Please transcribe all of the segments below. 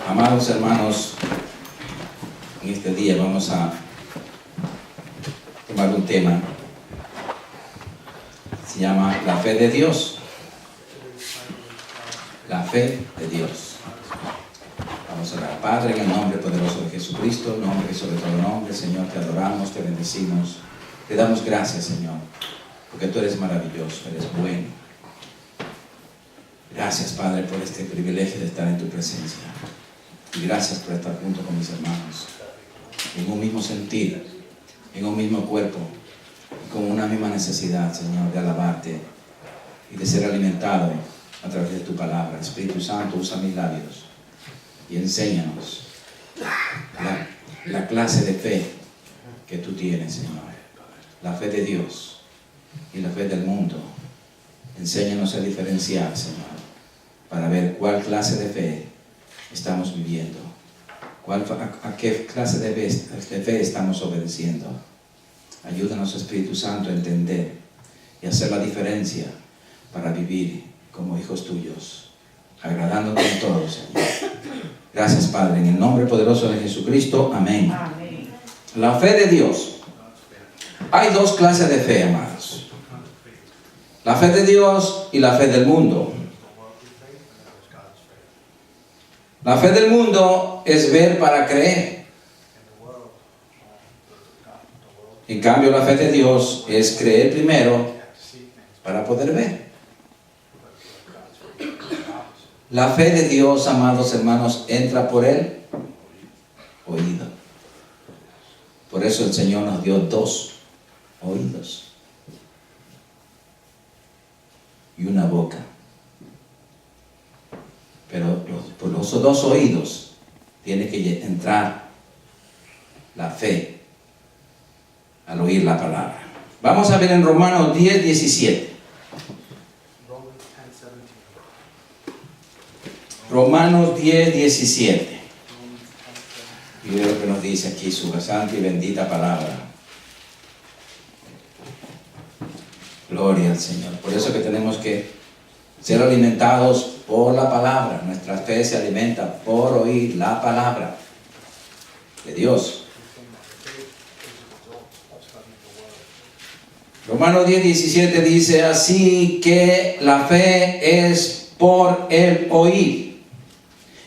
Amados hermanos, en este día vamos a tomar un tema. Se llama la fe de Dios. La fe de Dios. Vamos a orar. Padre, en el nombre poderoso de Jesucristo, nombre que sobre todo nombre, Señor, te adoramos, te bendecimos. Te damos gracias, Señor, porque tú eres maravilloso, eres bueno. Gracias, Padre, por este privilegio de estar en tu presencia. Y gracias por estar junto con mis hermanos, en un mismo sentir, en un mismo cuerpo, y con una misma necesidad, Señor, de alabarte y de ser alimentado a través de tu palabra. Espíritu Santo, usa mis labios y enséñanos la clase de fe que tú tienes, Señor. La fe de Dios y la fe del mundo. Enséñanos a diferenciar, Señor, para ver cuál clase de fe estamos viviendo, a qué clase de fe estamos obedeciendo. Ayúdanos, Espíritu Santo, a entender y hacer la diferencia para vivir como hijos tuyos, agradándote en todo, Señor. Gracias, Padre, en el nombre poderoso de Jesucristo. Amén. Amén. La fe de Dios. Hay dos clases de fe, amados. La fe de Dios y la fe del mundo. La fe del mundo es ver para creer. En cambio, la fe de Dios es creer primero para poder ver. La fe de Dios, amados hermanos, entra por el oído. Por eso el Señor nos dio dos oídos y una boca. Pero por los dos oídos tiene que entrar la fe al oír la palabra. Vamos a ver en Romanos 10, 17. Romanos 10, 17. Y veo lo que nos dice aquí su santa y bendita palabra. Gloria al Señor. Por eso que tenemos que ser alimentados por la palabra. Nuestra fe se alimenta por oír la palabra de Dios. Romanos 10, 17 dice: así que la fe es por el oír,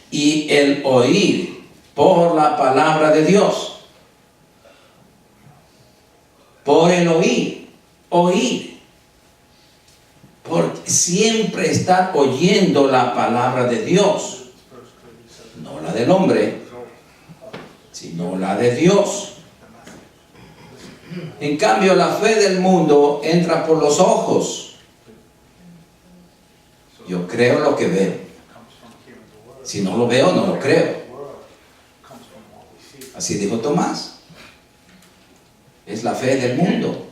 y el oír por la palabra de Dios. Por el oír. Por siempre estar oyendo la palabra de Dios. No la del hombre, sino la de Dios. En cambio, la fe del mundo entra por los ojos. Yo creo lo que veo. Si no lo veo, no lo creo. Así dijo Tomás. Es la fe del mundo.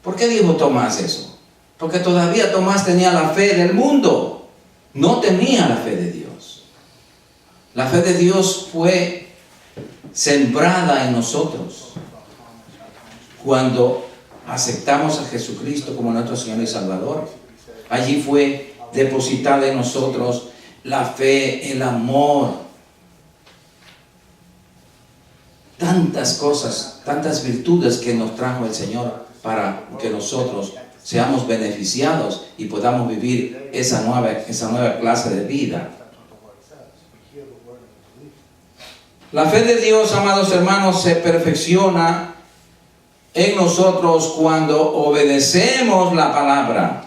¿Por qué dijo Tomás eso? Porque todavía Tomás tenía la fe del mundo. No tenía la fe de Dios. La fe de Dios fue sembrada en nosotros cuando aceptamos a Jesucristo como nuestro Señor y Salvador. Allí fue depositada en nosotros la fe, el amor. Tantas cosas, tantas virtudes que nos trajo el Señor para que nosotros seamos beneficiados y podamos vivir esa nueva clase de vida. La fe de Dios, amados hermanos, se perfecciona en nosotros cuando obedecemos la palabra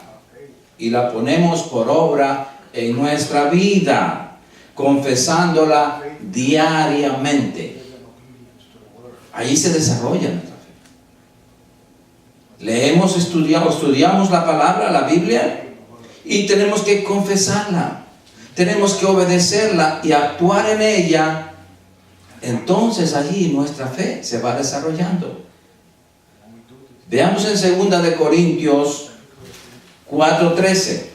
y la ponemos por obra en nuestra vida, confesándola diariamente. Ahí se desarrolla nuestra fe. Estudiamos la palabra, la Biblia, y tenemos que confesarla, tenemos que obedecerla y actuar en ella. Entonces allí nuestra fe se va desarrollando. Veamos en 2 de Corintios 4:13.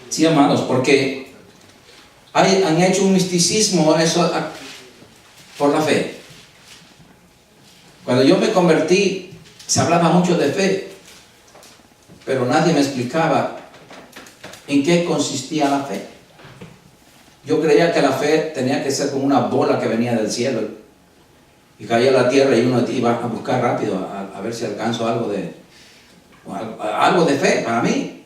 Sí, amados, porque han hecho un misticismo eso por la fe. Cuando yo me convertí, se hablaba mucho de fe. pero nadie me explicaba en qué consistía la fe. Yo creía que la fe tenía que ser como una bola que venía del cielo y caía a la tierra y uno iba a buscar rápido a ver si alcanzo algo de fe para mí.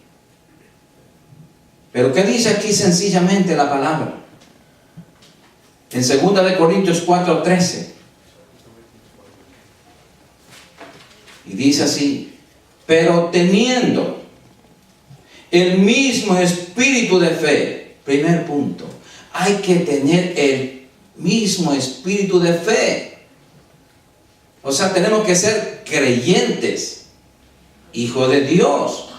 Pero ¿qué dice aquí sencillamente la palabra? En 2 Corintios 4:13. Y dice así: pero teniendo el mismo espíritu de fe. Primer punto, hay que tener el mismo espíritu de fe. O sea, tenemos que ser creyentes, hijos de Dios.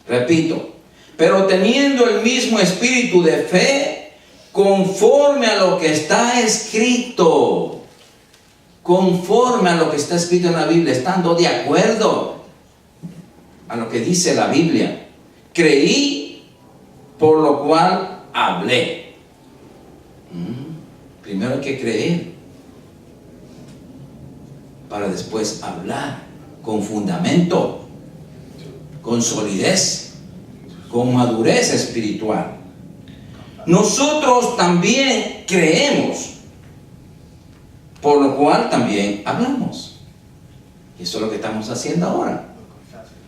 Repito, pero teniendo el mismo espíritu de fe, conforme a lo que está escrito. Conforme a lo que está escrito en la Biblia, estando de acuerdo a lo que dice la Biblia. Creí, por lo cual hablé. Primero hay que creer para después hablar con fundamento, con solidez, con madurez espiritual. Nosotros también creemos, por lo cual también hablamos. Y eso es lo que estamos haciendo ahora.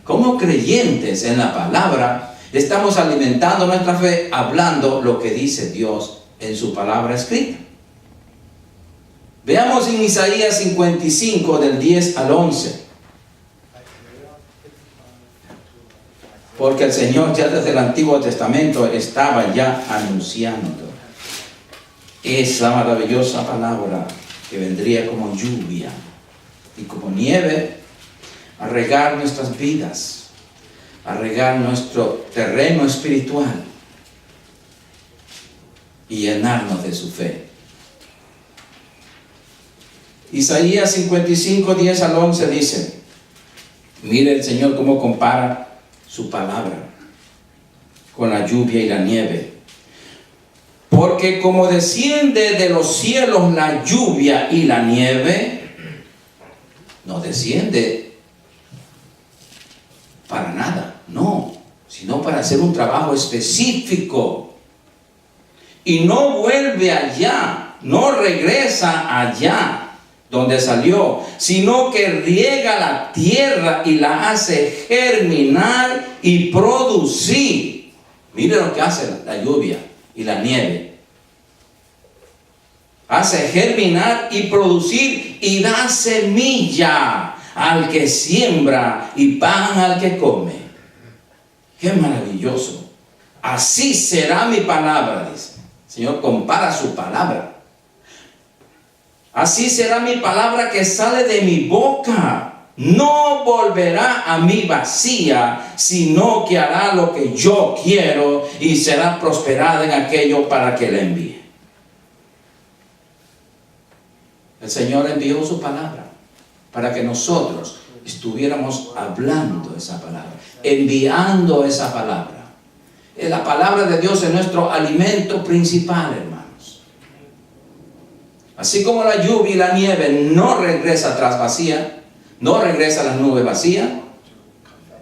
Como creyentes en la palabra, estamos alimentando nuestra fe, hablando lo que dice Dios en su palabra escrita. Veamos en Isaías 55, del 10 al 11. Porque el Señor ya desde el Antiguo Testamento estaba ya anunciando esa maravillosa palabra que vendría como lluvia y como nieve a regar nuestras vidas, a regar nuestro terreno espiritual y llenarnos de su fe. Isaías 55, 10 al 11 dice: mire el Señor cómo compara su palabra con la lluvia y la nieve. Porque como desciende de los cielos la lluvia y la nieve, no desciende para nada, no, sino para hacer un trabajo específico. Y no vuelve allá, no regresa allá donde salió, sino que riega la tierra y la hace germinar y producir. Mire lo que hace la lluvia y la nieve. Hace germinar y producir y da semilla al que siembra y pan al que come. ¡Qué maravilloso! Así será mi palabra, dice. El Señor compara su palabra. Así será mi palabra que sale de mi boca. No volverá a mí vacía, sino que hará lo que yo quiero y será prosperada en aquello para que la envíe. El Señor envió su palabra para que nosotros estuviéramos hablando esa palabra, enviando esa palabra. La palabra de Dios es nuestro alimento principal, hermanos. Así como la lluvia y la nieve no regresa atrás vacía, no regresa a las nubes vacías,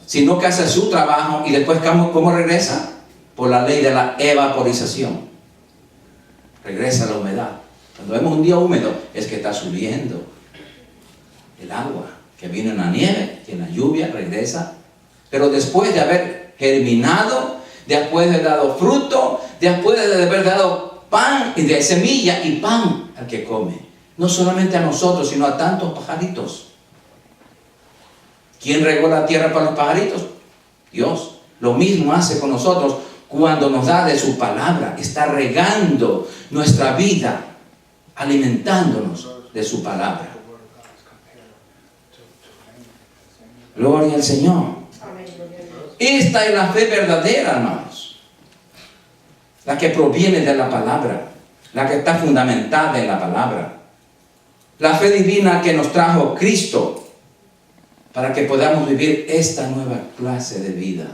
sino que hace su trabajo y después, ¿cómo regresa? Por la ley de la evaporización. Regresa la humedad. Cuando vemos un día húmedo, es que está subiendo el agua que vino en la nieve, que en la lluvia regresa. Pero después de haber germinado, después de haber dado fruto, después de haber dado pan y de semilla y pan al que come. No solamente a nosotros, sino a tantos pajaritos. ¿Quién regó la tierra para los pajaritos? Dios. Lo mismo hace con nosotros cuando nos da de su palabra. Está regando nuestra vida, alimentándonos de su palabra. Gloria al Señor. Esta es la fe verdadera, hermanos. La que proviene de la palabra. La que está fundamentada en la palabra. La fe divina que nos trajo Cristo para que podamos vivir esta nueva clase de vida.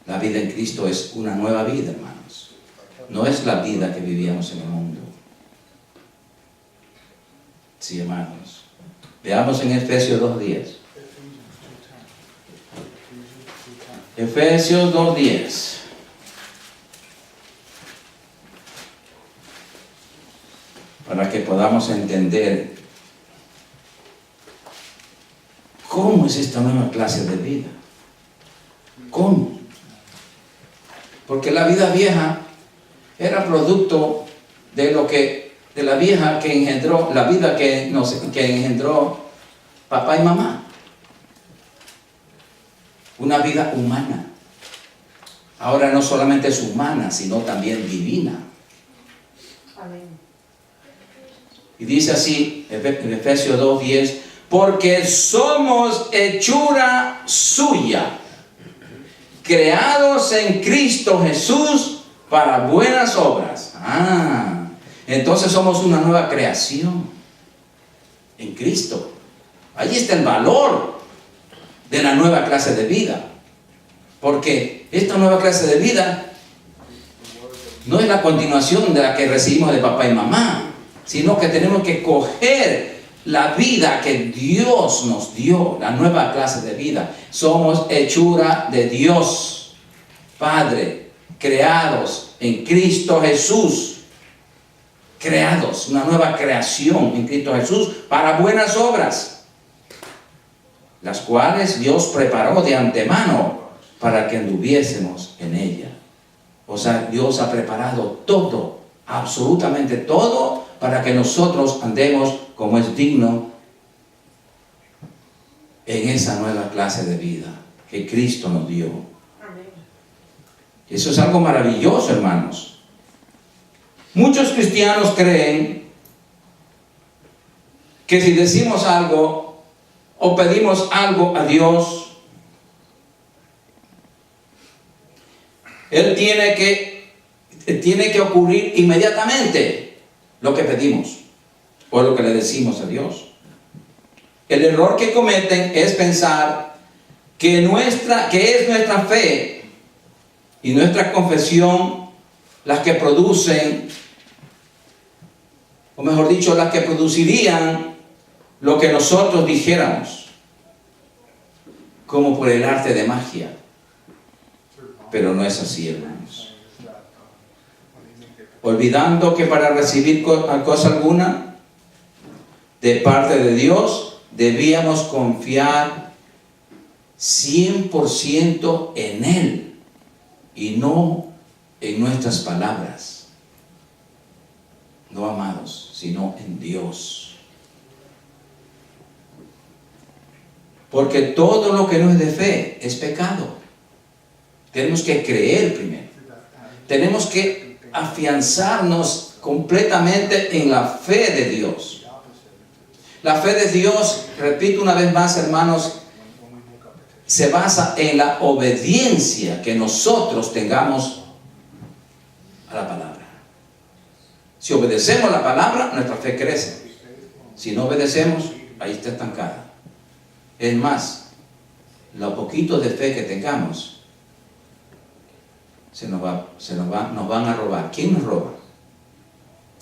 La vida en Cristo es una nueva vida, hermanos. No es la vida que vivíamos en el mundo. Sí, hermanos. Veamos en Efesios 2:10. Efesios 2:10. Para que podamos entender cómo es esta nueva clase de vida. ¿Cómo? Porque la vida vieja era producto de la vieja que engendró, la vida que engendró papá y mamá. Una vida humana. Ahora no solamente es humana, sino también divina. Amén. Y dice así, en Efesios 2:10, porque somos hechura suya, creados en Cristo Jesús para buenas obras. Entonces somos una nueva creación en Cristo. Ahí está el valor de la nueva clase de vida. Porque esta nueva clase de vida no es la continuación de la que recibimos de papá y mamá, sino que tenemos que coger la vida que Dios nos dio, la nueva clase de vida. Somos hechura de Dios, Padre, creados en Cristo Jesús. Creados, una nueva creación en Cristo Jesús para buenas obras, las cuales Dios preparó de antemano para que anduviésemos en ella. O sea, Dios ha preparado todo, absolutamente todo, para que nosotros andemos como es digno en esa nueva clase de vida que Cristo nos dio. Amén. Eso es algo maravilloso, hermanos. Muchos cristianos creen que si decimos algo o pedimos algo a Dios, Él tiene que ocurrir inmediatamente lo que pedimos o lo que le decimos a Dios. El error que cometen es pensar que es nuestra fe y nuestra confesión las que producen, o mejor dicho, las que producirían lo que nosotros dijéramos, como por el arte de magia. Pero no es así, hermanos. Olvidando que para recibir cosa alguna de parte de Dios, debíamos confiar 100% en Él y no en nuestras palabras. No, amados, sino en Dios. Porque todo lo que no es de fe es pecado. Tenemos que creer primero. Tenemos que afianzarnos completamente en la fe de Dios. La fe de Dios, repito una vez más, hermanos, se basa en la obediencia que nosotros tengamos a la palabra. Si obedecemos la palabra, nuestra fe crece. Si no obedecemos, ahí está estancada. Es más, lo poquito de fe que tengamos, nos van a robar. ¿Quién nos roba?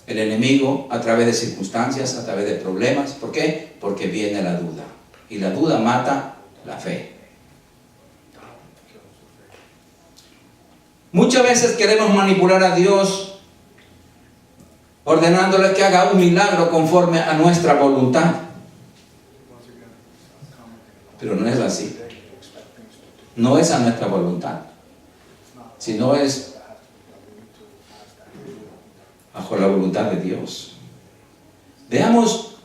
El enemigo, a través de circunstancias, a través de problemas. ¿Por qué? Porque viene la duda. Y la duda mata la fe. Muchas veces queremos manipular a Dios ordenándole que haga un milagro conforme a nuestra voluntad. Pero no es así. No es a nuestra voluntad, sino es bajo la voluntad de Dios. Veamos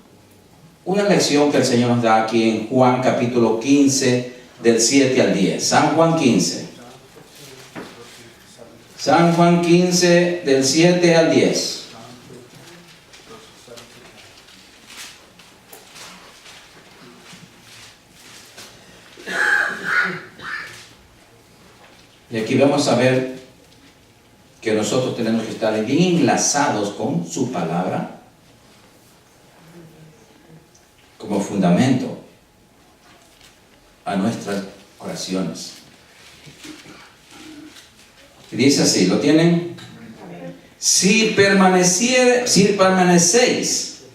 una lección que el Señor nos da aquí en Juan capítulo 15, del 7 al 10. San Juan 15. San Juan 15, del 7 al 10. Y aquí vamos a ver que nosotros tenemos que estar bien enlazados con su palabra como fundamento a nuestras oraciones. Y dice así, ¿lo tienen? Si permanecéis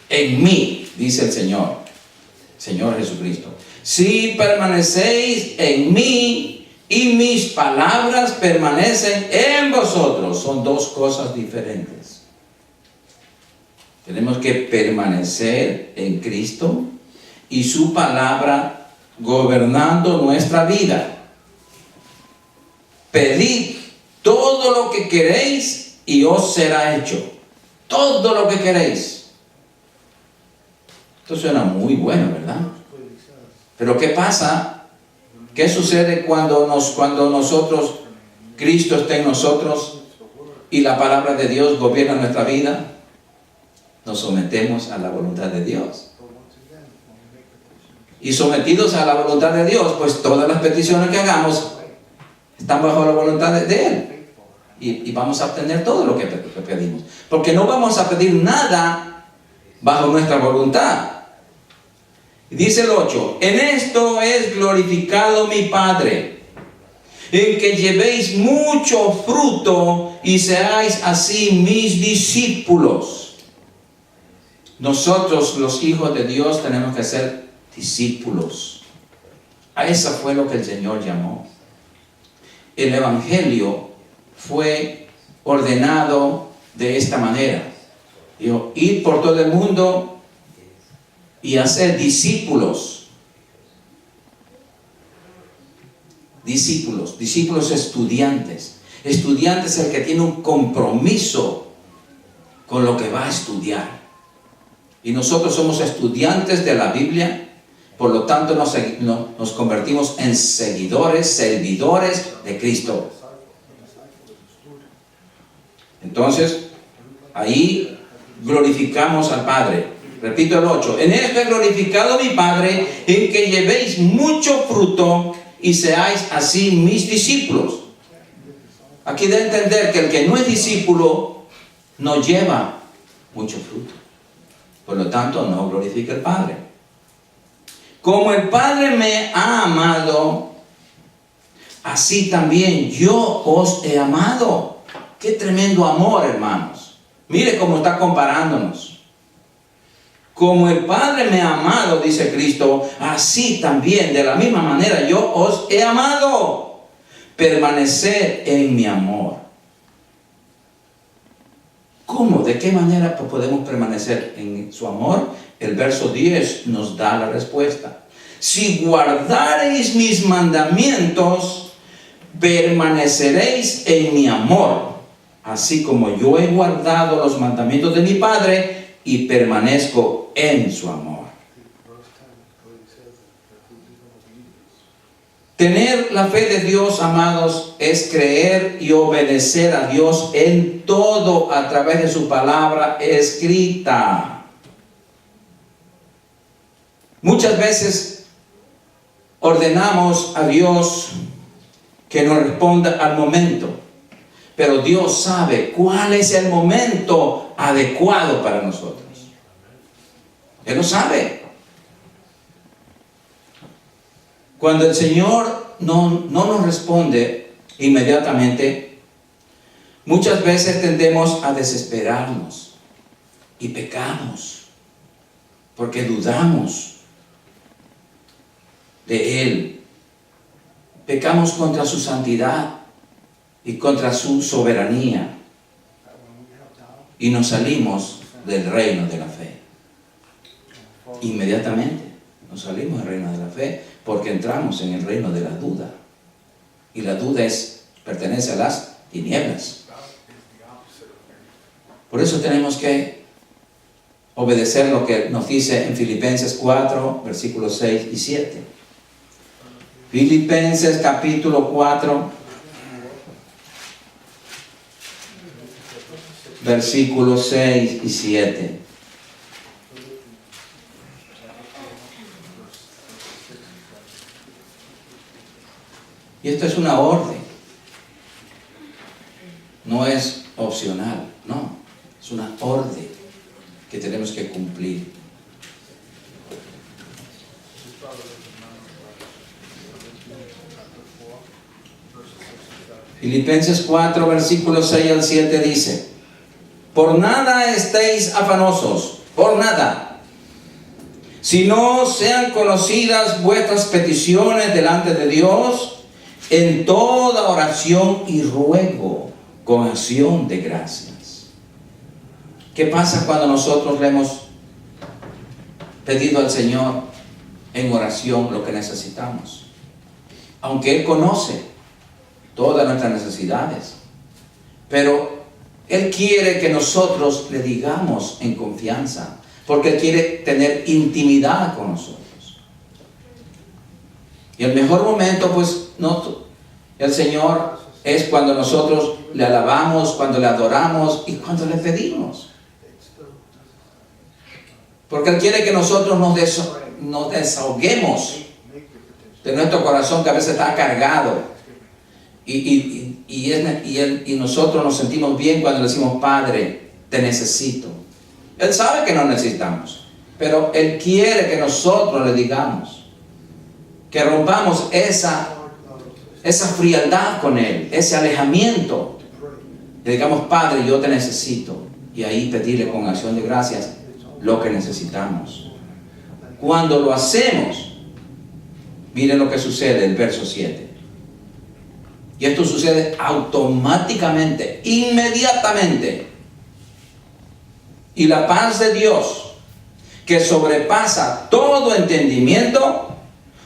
en mí, dice el Señor Jesucristo, si permanecéis en mí y mis palabras permanecen en vosotros. Son dos cosas diferentes. Tenemos que permanecer en Cristo y su palabra gobernando nuestra vida. Pedid todo lo que queréis y os será hecho. Todo lo que queréis. Esto suena muy bueno, ¿verdad? Pero ¿qué pasa? ¿Qué sucede cuando nosotros, Cristo está en nosotros y la palabra de Dios gobierna nuestra vida? Nos sometemos a la voluntad de Dios. Y sometidos a la voluntad de Dios, pues todas las peticiones que hagamos están bajo la voluntad de Él. Y vamos a obtener todo lo que pedimos. Porque no vamos a pedir nada bajo nuestra voluntad. Y dice el 8, en esto es glorificado mi Padre, en que llevéis mucho fruto y seáis así mis discípulos. Nosotros, los hijos de Dios, tenemos que ser discípulos. A eso fue lo que el Señor llamó. El Evangelio fue ordenado de esta manera. Dijo, ir por todo el mundo y hacer discípulos. Discípulos estudiantes. Estudiante es el que tiene un compromiso con lo que va a estudiar. Y nosotros somos estudiantes de la Biblia, por lo tanto nos convertimos en servidores de Cristo. Entonces, ahí glorificamos al Padre. Repito el 8. En esto he glorificado a mi Padre, en que llevéis mucho fruto y seáis así mis discípulos. Aquí da a entender que el que no es discípulo no lleva mucho fruto. Por lo tanto, no glorifica al Padre. Como el Padre me ha amado, así también yo os he amado. Qué tremendo amor, hermanos. Mire cómo está comparándonos. Como el Padre me ha amado, dice Cristo, así también, de la misma manera, yo os he amado. Permaneced en mi amor. ¿Cómo? ¿De qué manera podemos permanecer en su amor? El verso 10 nos da la respuesta. Si guardareis mis mandamientos, permaneceréis en mi amor, así como yo he guardado los mandamientos de mi Padre y permanezco en su amor. Tener la fe de Dios, amados, es creer y obedecer a Dios en todo a través de su palabra escrita. Muchas veces ordenamos a Dios que nos responda al momento, pero Dios sabe cuál es el momento adecuado para nosotros. Él lo sabe. Cuando el Señor no nos responde inmediatamente, muchas veces tendemos a desesperarnos y pecamos porque dudamos de Él. Pecamos contra su santidad y contra su soberanía y nos salimos del reino de la fe. Inmediatamente nos salimos del reino de la fe porque entramos en el reino de la duda. Y la duda pertenece a las tinieblas. Por eso tenemos que obedecer lo que nos dice en Filipenses 4, versículos 6 y 7. Filipenses capítulo 4, versículos 6 y 7. Y esto es una orden. No es opcional, no. Es una orden que tenemos que cumplir. Filipenses 4, versículos 6 al 7 dice: por nada estéis afanosos, por nada, si no sean conocidas vuestras peticiones delante de Dios en toda oración y ruego con acción de gracias. ¿Qué pasa cuando nosotros le hemos pedido al Señor en oración lo que necesitamos? Aunque Él conoce todas nuestras necesidades, pero Él quiere que nosotros le digamos en confianza, porque Él quiere tener intimidad con nosotros. Y el mejor momento, pues, el Señor es cuando nosotros le alabamos, cuando le adoramos y cuando le pedimos. Porque Él quiere que nosotros nos desahoguemos de nuestro corazón, que a veces está cargado. Y nosotros nos sentimos bien cuando le decimos: Padre, te necesito. Él sabe que nos necesitamos, pero Él quiere que nosotros le digamos, que rompamos esa frialdad con Él, ese alejamiento. Le digamos: Padre, yo te necesito. Y ahí pedirle con acción de gracias lo que necesitamos. Cuando lo hacemos, miren lo que sucede, el verso 7. Y esto sucede automáticamente, inmediatamente. Y la paz de Dios, que sobrepasa todo entendimiento,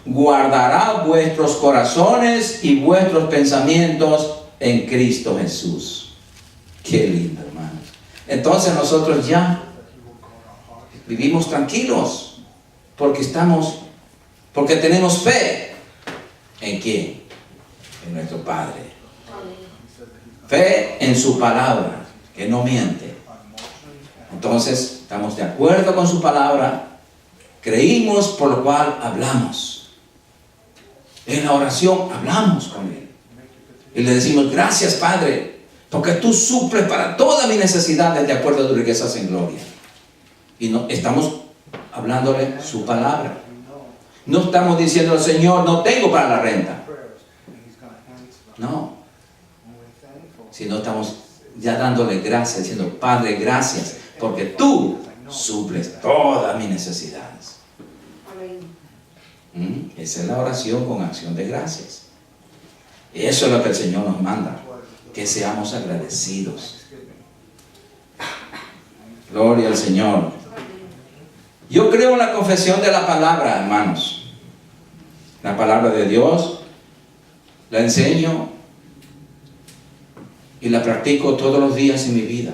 guardará vuestros corazones y vuestros pensamientos en Cristo Jesús. Qué lindo, hermanos. Entonces nosotros ya vivimos tranquilos, porque tenemos fe. ¿En quién? En nuestro Padre. Fe en su palabra, que no miente. Entonces estamos de acuerdo con su palabra, creímos, por lo cual hablamos. En la oración hablamos con Él y le decimos: gracias, Padre, porque tú suples para todas mis necesidades de acuerdo a tus riquezas en gloria. Y no estamos hablándole su palabra. No estamos diciendo: Señor, no tengo para la renta. No. Sino estamos ya dándole gracias, diciendo: Padre, gracias, porque tú suples todas mis necesidades. Esa es la oración con acción de gracias. Eso es lo que el Señor nos manda, que seamos agradecidos. Gloria al Señor. Yo creo en la confesión de la palabra, hermanos. La palabra de Dios la enseño y la practico todos los días en mi vida.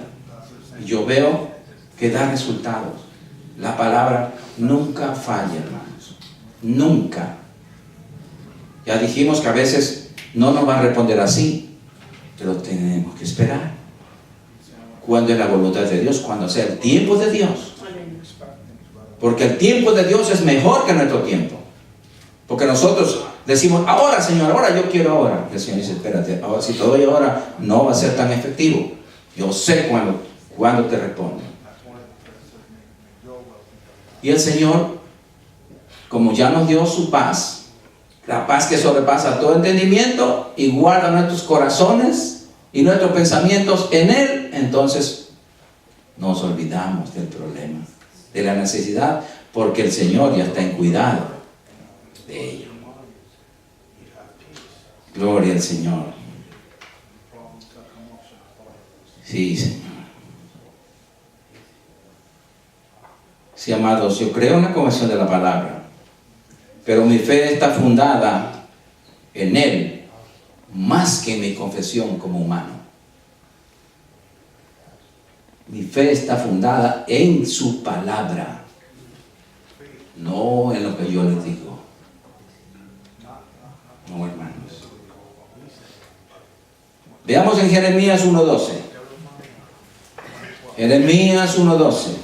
Y yo veo que da resultados. La palabra nunca falla, hermanos. Nunca. Ya dijimos que a veces no nos va a responder así, pero tenemos que esperar. ¿Cuándo es la voluntad de Dios? Cuando sea el tiempo de Dios. Porque el tiempo de Dios es mejor que nuestro tiempo. Porque nosotros decimos: ahora, Señor, ahora yo quiero ahora. El Señor dice: espérate, ahora, si te doy ahora, no va a ser tan efectivo. Yo sé cuándo te respondo. Y el Señor, como ya nos dio su paz, la paz que sobrepasa todo entendimiento y guarda nuestros corazones y nuestros pensamientos en Él, entonces nos olvidamos del problema, de la necesidad, porque el Señor ya está en cuidado de ello. Gloria al Señor. Sí, Señor. Sí, amados, yo creo en la confesión de la palabra, pero mi fe está fundada en Él más que en mi confesión como humano. Mi fe está fundada en su palabra, no en lo que yo les digo. No, hermanos. Veamos en Jeremías 1:12. Jeremías 1:12.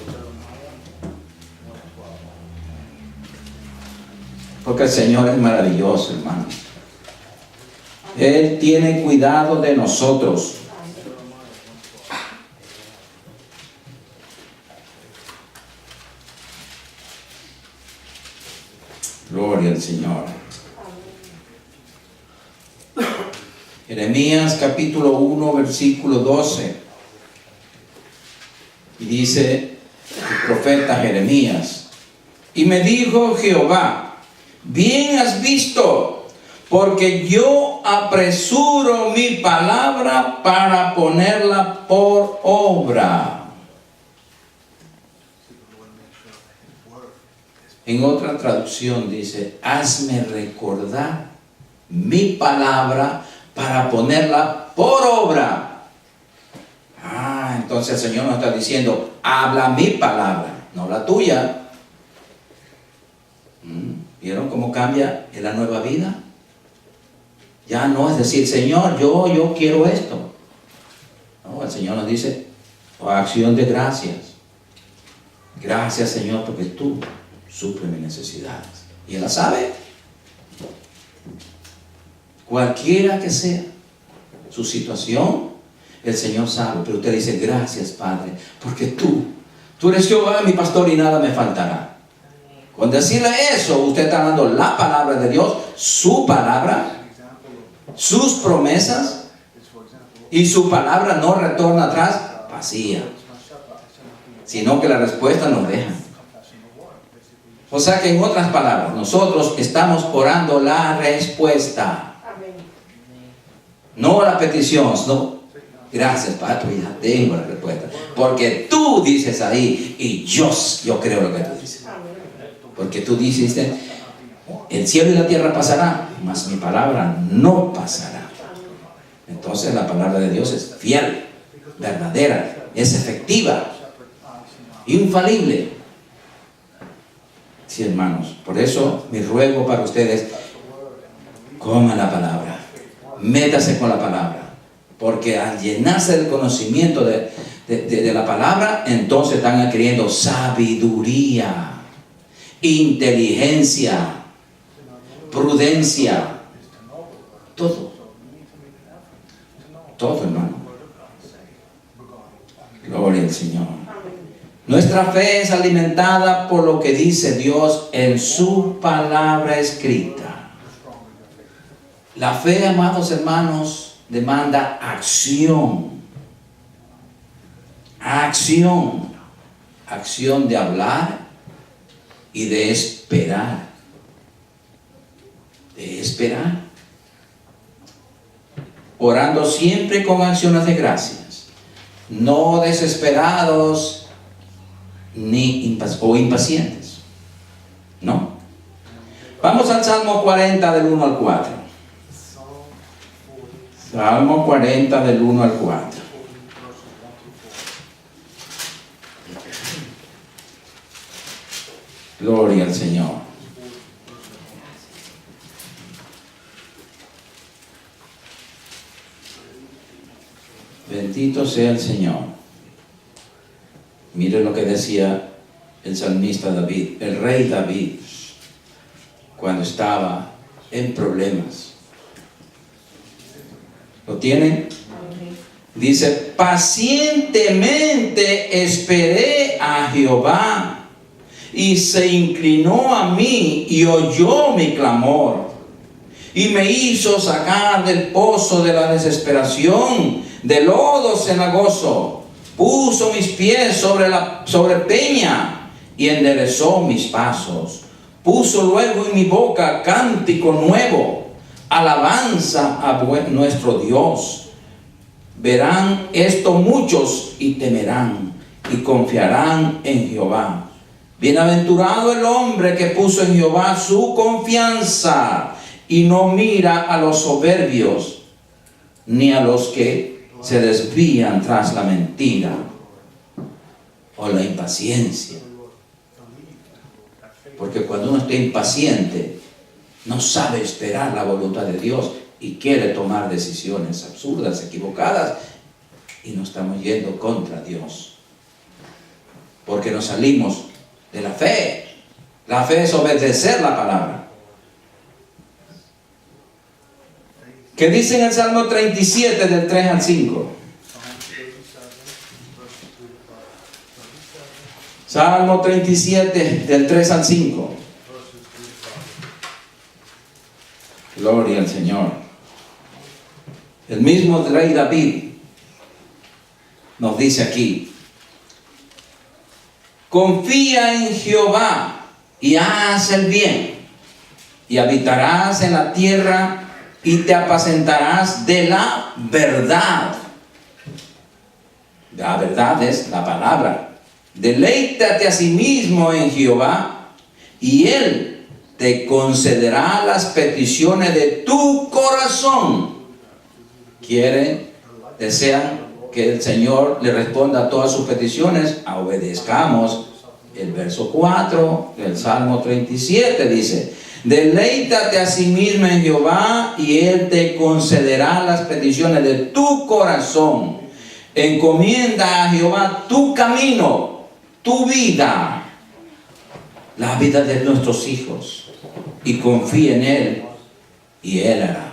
Porque el Señor es maravilloso, hermano. Él tiene cuidado de nosotros. Gloria al Señor. Jeremías capítulo 1, versículo 12. Y dice el profeta Jeremías: y me dijo Jehová: bien has visto, porque yo apresuro mi palabra para ponerla por obra. En otra traducción dice, hazme recordar mi palabra para ponerla por obra. Entonces el Señor nos está diciendo, habla mi palabra, no la tuya. ¿Vieron cómo cambia en la nueva vida? Ya no es decir, Señor, yo quiero esto. No, el Señor nos dice, acción de gracias. Gracias, Señor, porque tú suples mis necesidades. Y Él la sabe. Cualquiera que sea su situación, el Señor sabe. Pero usted dice, gracias, Padre, porque tú eres Jehová, mi pastor, y nada me faltará. Con decirle eso, usted está dando la palabra de Dios, su palabra, sus promesas, y su palabra no retorna atrás vacía, sino que la respuesta nos deja. O sea que en otras palabras, nosotros estamos orando la respuesta. No la petición, no. Gracias, Padre, ya tengo la respuesta. Porque tú dices ahí, y yo creo lo que tú dices. Porque tú dices, el cielo y la tierra pasarán, mas mi palabra no pasará. Entonces la palabra de Dios es fiel, verdadera, es efectiva, infalible. Sí, hermanos, por eso mi ruego para ustedes, coman la palabra, métase con la palabra, porque al llenarse del conocimiento de la palabra, entonces están adquiriendo sabiduría, inteligencia, prudencia, todo, hermano. Gloria al Señor. Nuestra fe es alimentada por lo que dice Dios en su palabra escrita. La fe, amados hermanos, demanda acción. Acción de hablar y de esperar. Orando siempre con acciones de gracias, no desesperados o impacientes. No. Vamos al Salmo 40 del 1 al 4. Salmo 40 del 1 al 4. Gloria al Señor. Bendito sea el Señor. Mire lo que decía el salmista David, el rey David, cuando estaba en problemas. ¿Lo tienen? Dice, pacientemente esperé a Jehová, y se inclinó a mí y oyó mi clamor, y me hizo sacar del pozo de la desesperación, del lodo cenagoso. Puso mis pies sobre peña y enderezó mis pasos. Puso luego en mi boca cántico nuevo, alabanza a nuestro Dios. Verán esto muchos y temerán y confiarán en Jehová. Bienaventurado el hombre que puso en Jehová su confianza y no mira a los soberbios ni a los que se desvían tras la mentira o la impaciencia. Porque cuando uno está impaciente, no sabe esperar la voluntad de Dios y quiere tomar decisiones absurdas, equivocadas, y nos estamos yendo contra Dios. Porque nos salimos de la fe. La fe es obedecer la palabra. ¿Qué dice en el Salmo 37 del 3 al 5? Salmo 37 del 3 al 5. Gloria al Señor. El mismo rey David nos dice aquí: confía en Jehová y haz el bien. y habitarás en la tierra y te apacentarás de la verdad. La verdad es la palabra. Deleítate a sí mismo en Jehová y Él te concederá las peticiones de tu corazón. Desean que el Señor le responda a todas sus peticiones. Obedezcamos el verso 4 del Salmo 37. Dice: deleítate a sí mismo en Jehová y Él te concederá las peticiones de tu corazón. Encomienda a Jehová tu camino, tu vida, la vida de nuestros hijos, y confía en Él y Él hará.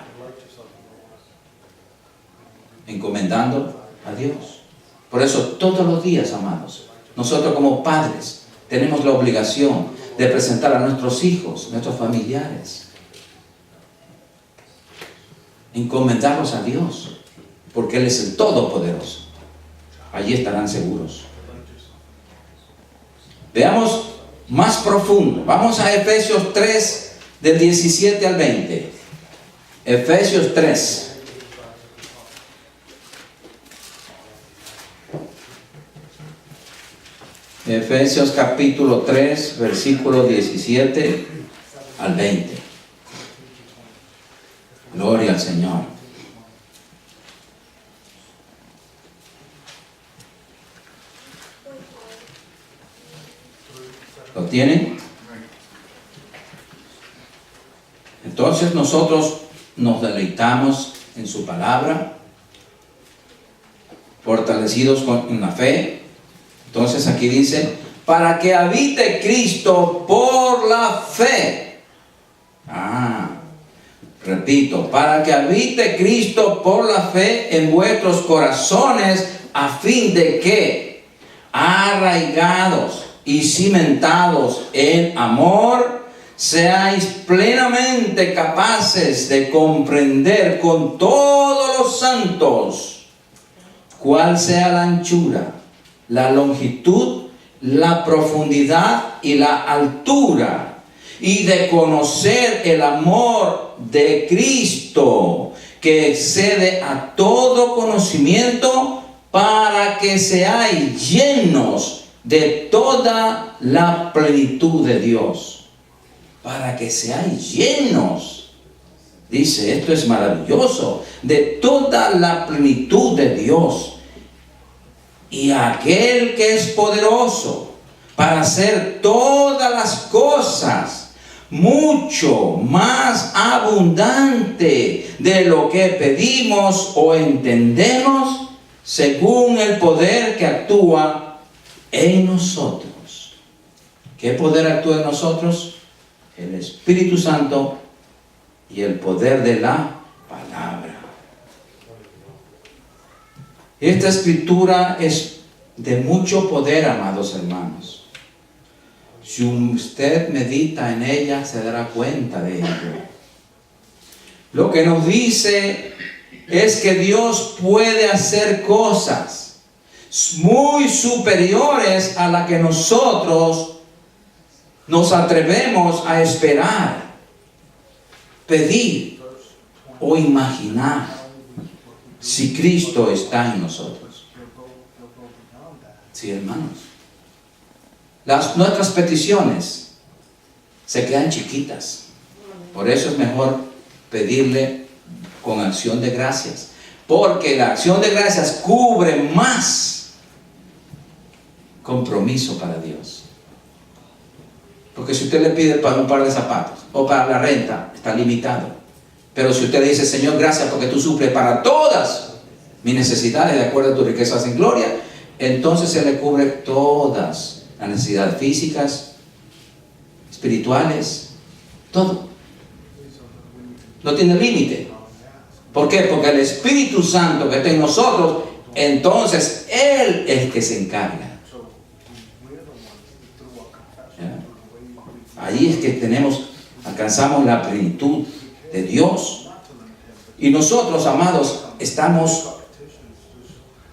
Encomendando a Dios. Por eso todos los días, amados, nosotros como padres tenemos la obligación de presentar a nuestros hijos, nuestros familiares, encomendarlos a Dios, porque Él es el Todopoderoso. Allí estarán seguros. Veamos más profundo. Vamos a Efesios 3, del 17 al 20. Efesios 3. Efesios capítulo 3, versículo 17 al 20. Gloria al Señor. ¿Lo tienen? Entonces nosotros nos deleitamos en su palabra, fortalecidos en la fe. Entonces aquí dice: para que habite Cristo por la fe. Repito, para que habite Cristo por la fe en vuestros corazones, a fin de que, arraigados y cimentados en amor, seáis plenamente capaces de comprender con todos los santos cuál sea la anchura, la longitud, la profundidad y la altura, y de conocer el amor de Cristo, que excede a todo conocimiento, para que seáis llenos de toda la plenitud de Dios. Para que seáis llenos, dice, esto es maravilloso, de toda la plenitud de Dios. Y aquel que es poderoso para hacer todas las cosas mucho más abundante de lo que pedimos o entendemos, según el poder que actúa en nosotros. ¿Qué poder actúa en nosotros? El Espíritu Santo y el poder de la palabra. Esta escritura es de mucho poder, amados hermanos. Si usted medita en ella, se dará cuenta de ello. Lo que nos dice es que Dios puede hacer cosas muy superiores a las que nosotros nos atrevemos a esperar, pedir o imaginar, si Cristo está en nosotros. Sí, hermanos. Nuestras peticiones se quedan chiquitas. Por eso es mejor pedirle con acción de gracias, porque la acción de gracias cubre más compromiso para Dios. Porque si usted le pide para un par de zapatos o para la renta, está limitado. Pero si usted le dice: Señor, gracias porque tú suples para todas mis necesidades de acuerdo a tus riquezas en gloria, entonces se le cubre todas las necesidades físicas, espirituales, todo. No tiene límite. ¿Por qué? Porque el Espíritu Santo que está en nosotros, entonces Él es el que se encarga. ¿Ya? Ahí es que alcanzamos la plenitud de Dios. Y nosotros, amados, estamos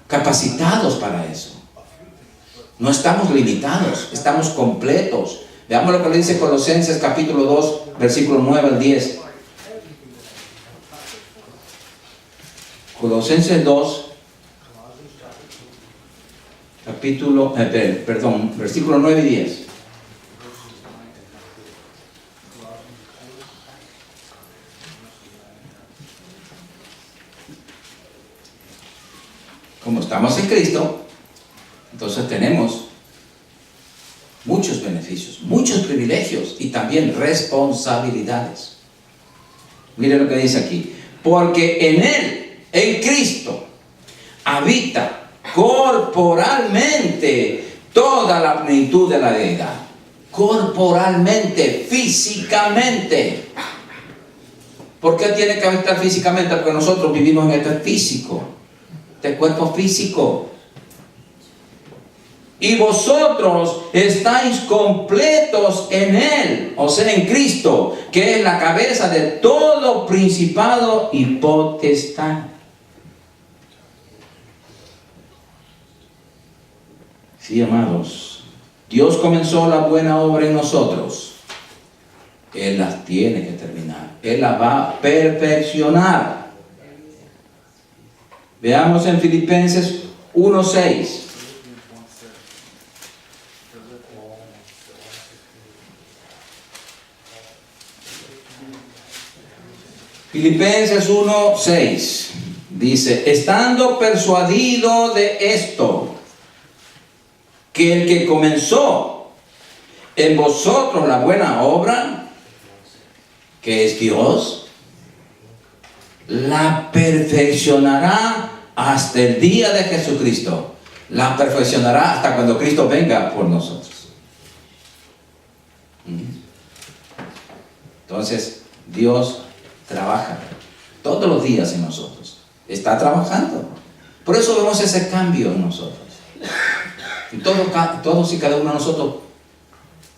capacitados para eso. No estamos limitados, estamos completos. Veamos lo que le dice Colosenses capítulo 2, versículo 9 al 10. Colosenses 2, versículo 9 y 10. Como estamos en Cristo, entonces tenemos muchos beneficios, muchos privilegios y también responsabilidades. Mire lo que dice aquí. Porque en Él, en Cristo, habita corporalmente toda la plenitud de la deidad. Corporalmente, físicamente. ¿Por qué tiene que habitar físicamente? Porque nosotros vivimos en este físico, este cuerpo físico. Y vosotros estáis completos en Él, o sea, en Cristo, que es la cabeza de todo principado y potestad. Sí, amados, Dios comenzó la buena obra en nosotros. Él las tiene que terminar. Él las va a perfeccionar. Veamos en Filipenses 1:6. Filipenses 1:6 dice: estando persuadido de esto, que el que comenzó en vosotros la buena obra, que es Dios, la perfeccionará hasta el día de Jesucristo. La perfeccionará hasta cuando Cristo venga por nosotros. Entonces, Dios trabaja todos los días en nosotros. Está trabajando. Por eso vemos ese cambio en nosotros. Y todos y cada uno de nosotros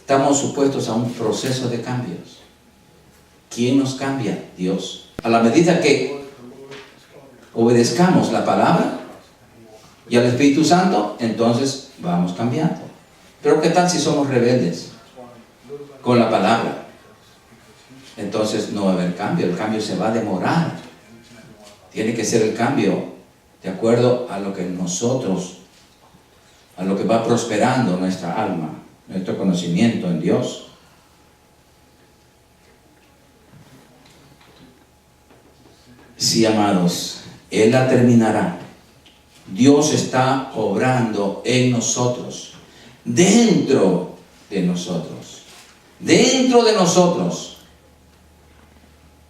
estamos supuestos a un proceso de cambios. ¿Quién nos cambia? Dios. A la medida que obedezcamos la palabra y al Espíritu Santo, entonces vamos cambiando. Pero ¿qué tal si somos rebeldes con la palabra? Entonces no va a haber cambio. El cambio se va a demorar. Tiene que ser el cambio de acuerdo a lo que nosotros, a lo que va prosperando nuestra alma, nuestro conocimiento en Dios. Sí, amados, Él la terminará. Dios está obrando en nosotros, dentro de nosotros, dentro de nosotros.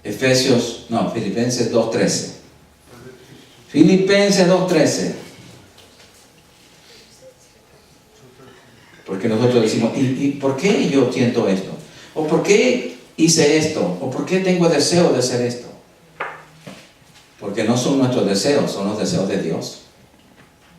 Filipenses 2:13. Filipenses 2:13. Porque nosotros decimos, ¿y por qué yo siento esto? ¿O por qué hice esto? ¿O por qué tengo deseo de hacer esto? Porque no son nuestros deseos, son los deseos de Dios.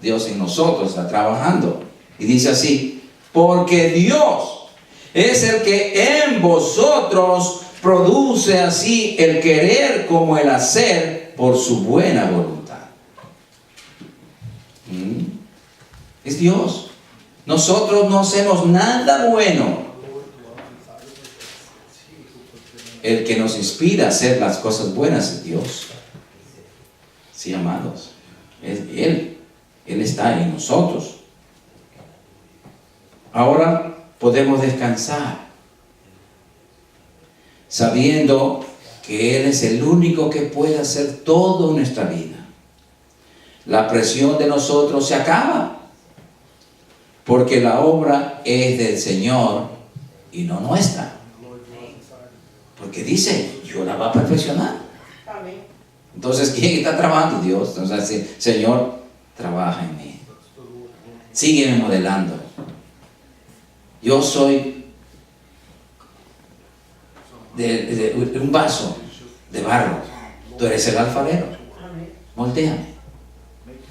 Dios en nosotros está trabajando. Y dice así: porque Dios es el que en vosotros produce así el querer como el hacer por su buena voluntad. Es Dios. Nosotros no hacemos nada bueno. El que nos inspira a hacer las cosas buenas es Dios. Sí, amados. Es Él. Él está en nosotros. Ahora podemos descansar, sabiendo que Él es el único que puede hacer todo en nuestra vida. La presión de nosotros se acaba, porque la obra es del Señor y no nuestra. Porque dice, yo la voy a perfeccionar. Entonces, ¿quién está trabajando? Dios. Entonces, Señor, trabaja en mí. Sígueme modelando. Yo soy de un vaso de barro. Tú eres el alfarero. Moltéame.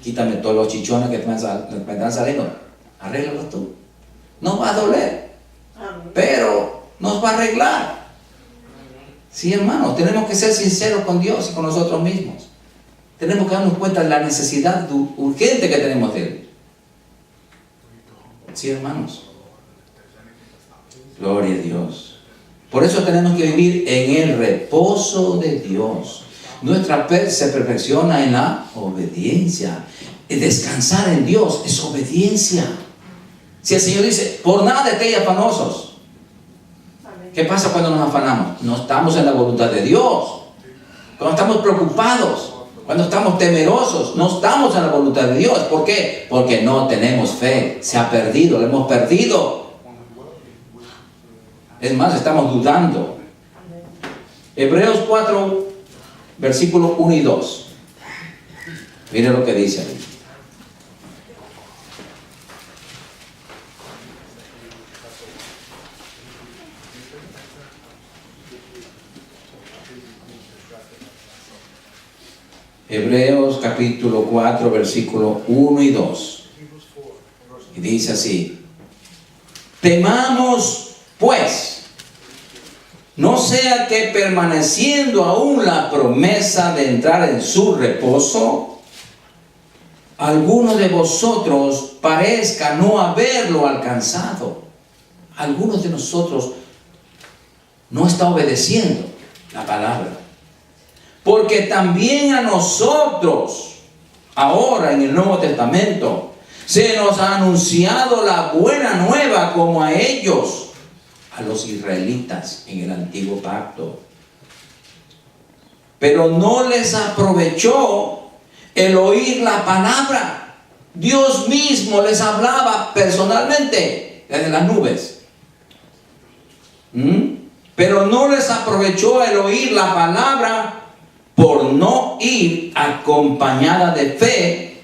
Quítame todos los chichones que me están saliendo. Arréglalo tú. No va a doler, pero nos va a arreglar. Sí, hermanos, tenemos que ser sinceros con Dios y con nosotros mismos. Tenemos que darnos cuenta de la necesidad urgente que tenemos de Él. Sí, hermanos. Gloria a Dios. Por eso tenemos que vivir en el reposo de Dios. Nuestra fe se perfecciona en la obediencia. Descansar en Dios es obediencia. Si el Señor dice, por nada estéis afanosos. ¿Qué pasa cuando nos afanamos? No estamos en la voluntad de Dios. Cuando estamos preocupados, cuando estamos temerosos, no estamos en la voluntad de Dios. ¿Por qué? Porque no tenemos fe. Se ha perdido, lo hemos perdido. Es más, estamos dudando. Hebreos 4, versículos 1 y 2. Mire lo que dice ahí. Hebreos capítulo 4, versículos 1 y 2. Y dice así: temamos pues, no sea que permaneciendo aún la promesa de entrar en su reposo, alguno de vosotros parezca no haberlo alcanzado. Algunos de nosotros no está obedeciendo la palabra. Porque también a nosotros, ahora en el Nuevo Testamento, se nos ha anunciado la buena nueva como a ellos, a los israelitas en el antiguo pacto. Pero no les aprovechó el oír la palabra. Dios mismo les hablaba personalmente desde las nubes. Pero no les aprovechó el oír la palabra por no ir acompañada de fe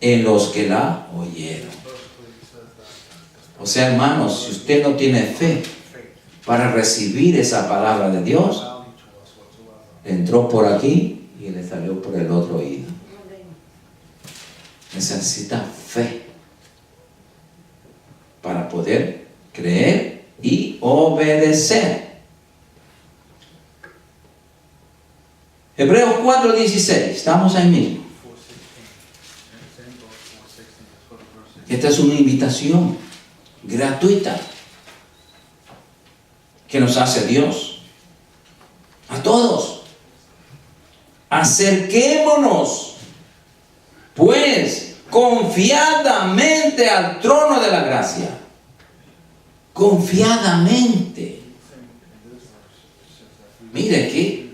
en los que la oyeron. O sea, hermanos, si usted no tiene fe para recibir esa palabra de Dios, entró por aquí y le salió por el otro oído. Necesita fe para poder creer y obedecer. Hebreos 4:16, estamos ahí mismo. Esta es una invitación gratuita que nos hace Dios a todos. Acerquémonos pues confiadamente al trono de la gracia. Confiadamente. Mire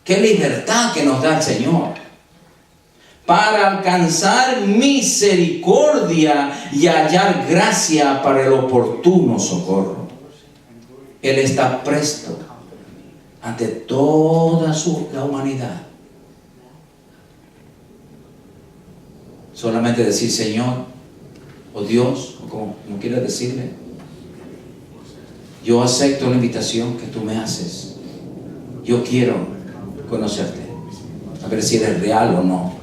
qué libertad que nos da el Señor, para alcanzar misericordia y hallar gracia para el oportuno socorro. Él está presto ante toda la humanidad. Solamente decir Señor, o Dios, o como quieras decirle, yo acepto la invitación que tú me haces. Yo quiero conocerte, a ver si eres real o no,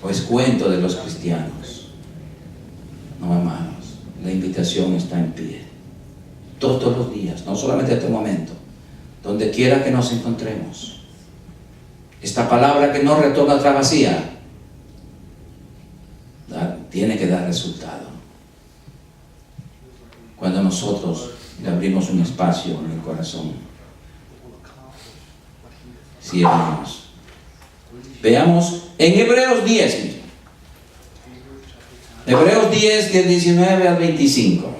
o es cuento de los cristianos. No, hermanos, la invitación está en pie todos los días, no solamente este momento, donde quiera que nos encontremos. Esta palabra que no retorna atrás vacía tiene que dar resultado cuando nosotros le abrimos un espacio en el corazón. Sí, hermanos. Veamos en Hebreos 10 mismo. Hebreos 10, del 19 al 25.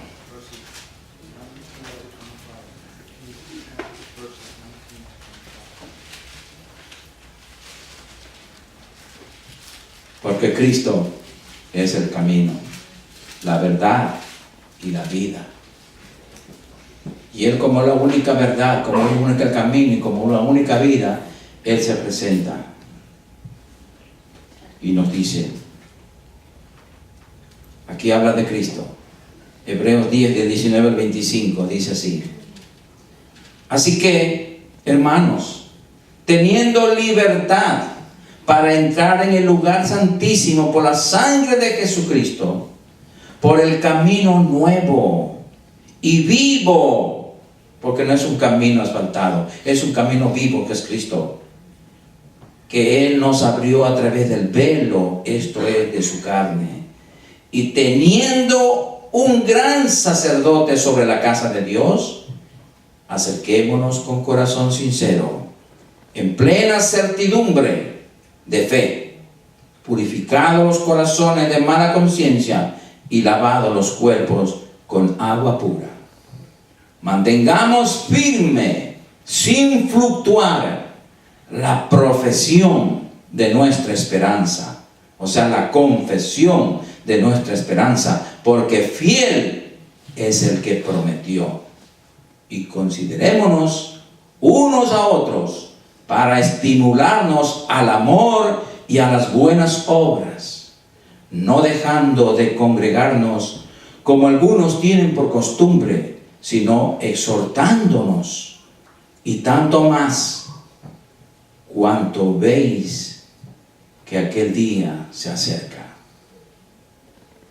Porque Cristo es el camino, la verdad y la vida. Y Él, como la única verdad, como el único camino y como la única vida, Él se presenta y nos dice, aquí habla de Cristo, Hebreos 10, del 19 al 25, dice así: así que, hermanos, teniendo libertad para entrar en el lugar santísimo por la sangre de Jesucristo, por el camino nuevo y vivo, porque no es un camino asfaltado, es un camino vivo que es Cristo, que Él nos abrió a través del velo, esto es, de su carne, y teniendo un gran sacerdote sobre la casa de Dios, acerquémonos con corazón sincero, en plena certidumbre de fe, purificados los corazones de mala conciencia y lavados los cuerpos con agua pura. Mantengamos firme, sin fluctuar, la profesión de nuestra esperanza, o sea, la confesión de nuestra esperanza, porque fiel es el que prometió. Y considerémonos unos a otros para estimularnos al amor y a las buenas obras, no dejando de congregarnos como algunos tienen por costumbre, sino exhortándonos, y tanto más cuanto veis que aquel día se acerca.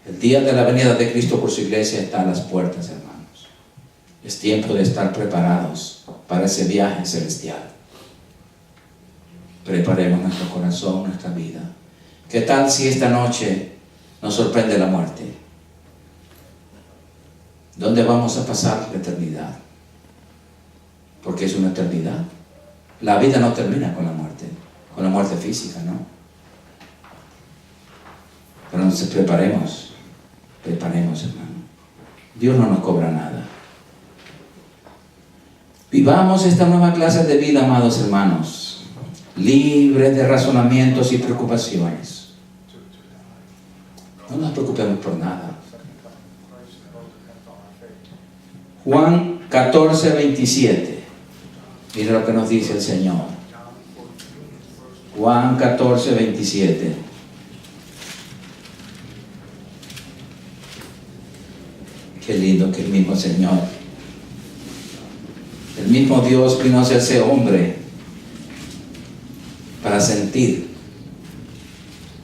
El día de la venida de Cristo por su iglesia está a las puertas, hermanos. Es tiempo de estar preparados para ese viaje celestial. Preparemos nuestro corazón, nuestra vida. ¿Qué tal si esta noche nos sorprende la muerte? ¿Dónde vamos a pasar la eternidad? Porque es una eternidad. La vida no termina con la muerte física, ¿no? Pero entonces preparemos, hermano. Dios no nos cobra nada. Vivamos esta nueva clase de vida, amados hermanos, libres de razonamientos y preocupaciones. No nos preocupemos por nada. Juan 14, 27. Mire lo que nos dice el Señor. Juan 14, 27. Qué lindo que el mismo Señor, el mismo Dios vino a hacerse hombre para sentir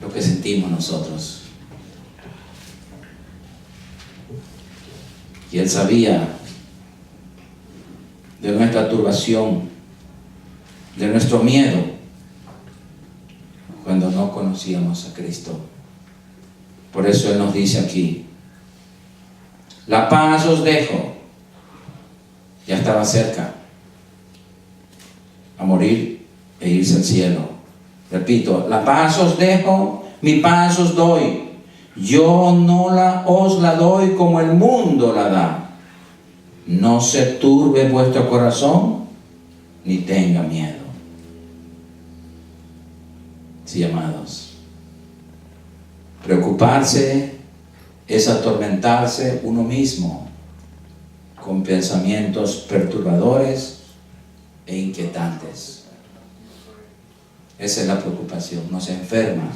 lo que sentimos nosotros. Y Él sabía de nuestra turbación, de nuestro miedo, cuando no conocíamos a Cristo. Por eso Él nos dice aquí: la paz os dejo. Ya estaba cerca a morir e irse al cielo. Repito, la paz os dejo, mi paz os doy. Yo no os la doy como el mundo la da. No se turbe vuestro corazón, ni tenga miedo. Sí, amados. Preocuparse es atormentarse uno mismo con pensamientos perturbadores e inquietantes. Esa es la preocupación. Nos enferma.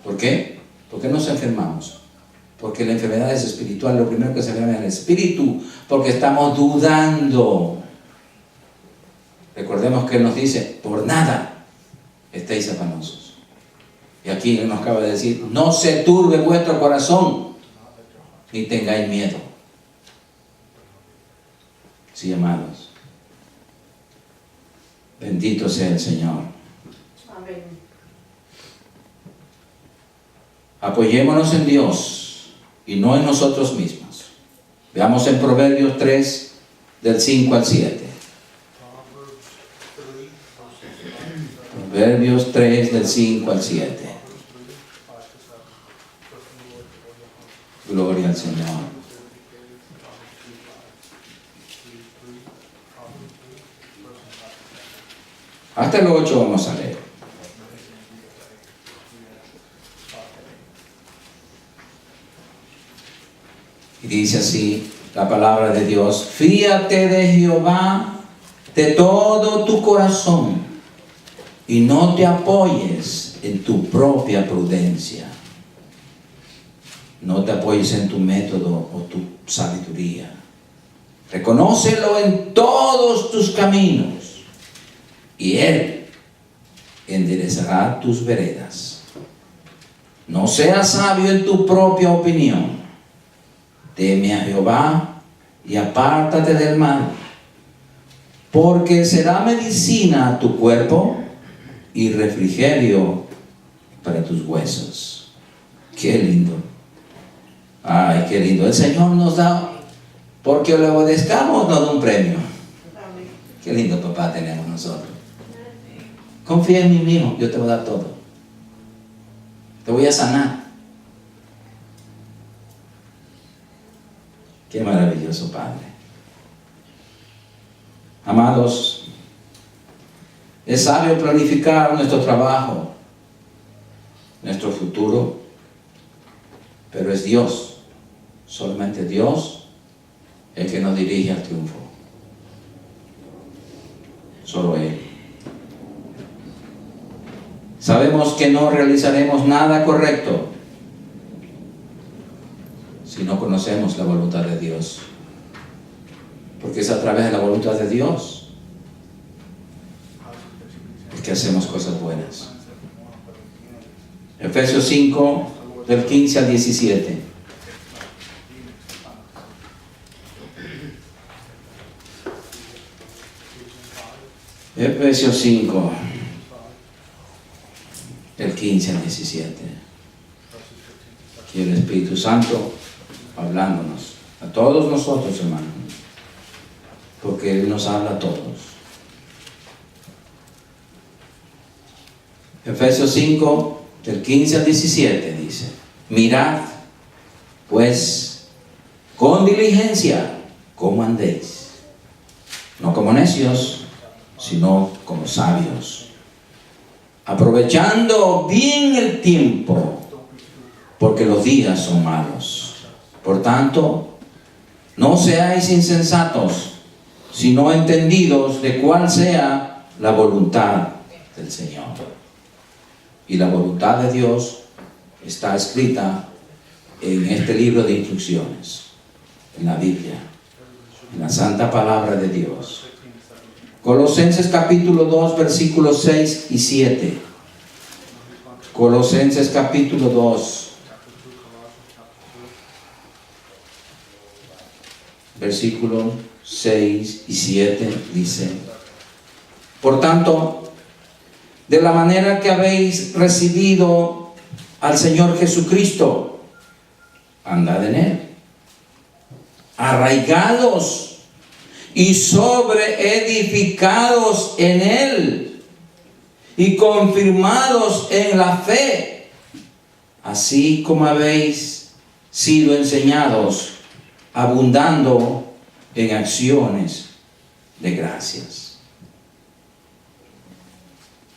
¿Por qué? ¿Por qué nos enfermamos? Porque la enfermedad es espiritual. Lo primero que se enferma es el espíritu, porque estamos dudando. Recordemos que Él nos dice: por nada estéis afanosos. Y aquí Él nos acaba de decir: no se turbe vuestro corazón, ni tengáis miedo. Sí, amados. Bendito sea el Señor. Amén. Apoyémonos en Dios y no en nosotros mismos. Veamos en Proverbios 3, del 5 al 7. Proverbios 3, del 5 al 7. Gloria al Señor. Hasta el 8 vamos a leer. Y dice así la palabra de Dios: fíate de Jehová de todo tu corazón y no te apoyes en tu propia prudencia. No te apoyes en tu método o tu sabiduría. Reconócelo en todos tus caminos y Él enderezará tus veredas. No seas sabio en tu propia opinión. Teme a Jehová y apártate del mal, porque será medicina a tu cuerpo y refrigerio para tus huesos. Qué lindo. Ay, qué lindo. El Señor nos da, porque le obedezcamos, nos da un premio. Amén. Qué lindo papá tenemos nosotros. Confía en mí mismo, yo te voy a dar todo. Te voy a sanar. Qué maravilloso Padre. Amados, es sabio planificar nuestro trabajo, nuestro futuro, pero es Dios, solamente Dios, el que nos dirige al triunfo. Solo Él. Sabemos que no realizaremos nada correcto si no conocemos la voluntad de Dios, porque es a través de la voluntad de Dios que hacemos cosas buenas. Efesios 5, del 15 al 17. Efesios 5, del 15 al 17. Aquí el Espíritu Santo hablándonos a todos nosotros, hermanos, porque Él nos habla a todos. Efesios 5, del 15 al 17 dice: mirad, pues, con diligencia cómo andéis, no como necios, sino como sabios, aprovechando bien el tiempo, porque los días son malos. Por tanto, no seáis insensatos, sino entendidos de cuál sea la voluntad del Señor. Y la voluntad de Dios está escrita en este libro de instrucciones, en la Biblia, en la santa palabra de Dios. Colosenses capítulo 2, versículos 6 y 7. Colosenses capítulo 2, versículos 6 y 7 dice: por tanto, de la manera que habéis recibido al Señor Jesucristo, andad en Él, arraigados y sobreedificados en Él, y confirmados en la fe, así como habéis sido enseñados, abundando en acciones de gracias.